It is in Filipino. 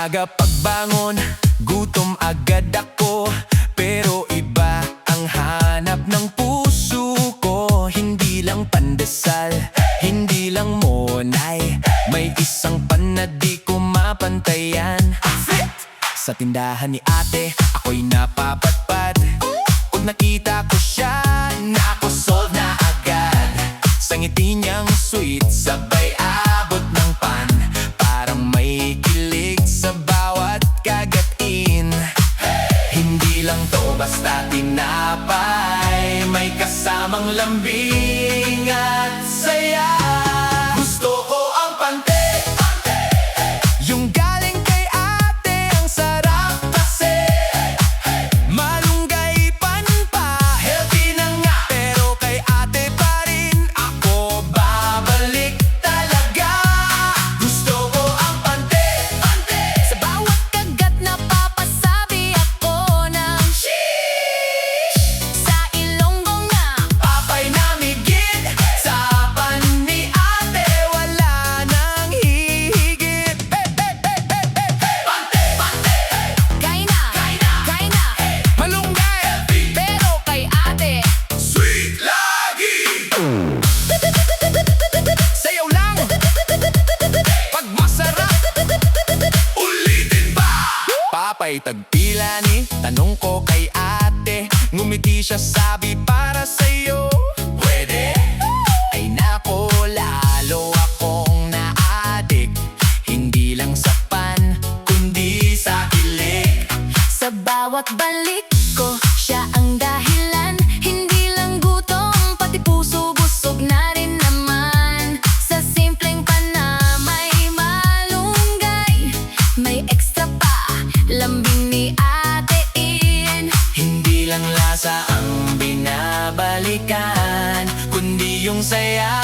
Umaga pagbangon, gutom agad ako. Pero iba ang hanap ng puso ko. Hindi lang pandesal, hindi lang monay. May isang pan na di ko mapantayan. Sa tindahan ni ate, ako'y napapadpad. Pag nakita ko siya, naku sold na agad. Sa ngiti niyang sweet, sabay abot ng pan. Parang may kilig sa bawat kagatin. Hindi lang to basta tinapay, may kasamang lambing at saya. Gusto ko ang pante, yung galing kay ate, ang sarap kasi. Malunggay pan pa, healthy na nga. Pero kay ate pa rin ako babalik talaga. Gusto ko ang pante, Sa bawat kagat napapasabi ako ng sheesh. Sa Ilonggo nga, papay namigit. Sa pan ni ate, wala nang hihigit. Pante, kain na, kain na. malunggay, Pero kay ate, sweet lagi. Sayaw lang, pag masarap, ulitin pa. Papay tagpila ni, tanong ko kay ate. Ngumiti siya, sabi para sa'yo. Pwede? Ay nako, lalo akong naadik. Hindi lang sa pan, kundi sa kilig. sa bawat balik ko, siya ang dahilan. Hindi lang gutom, pati puso busog na rin naman. Sa simpleng panamay, malunggay, may extra pa, lambing ni ate in. Hindi lang lasa ang binabalikan, kundi yung saya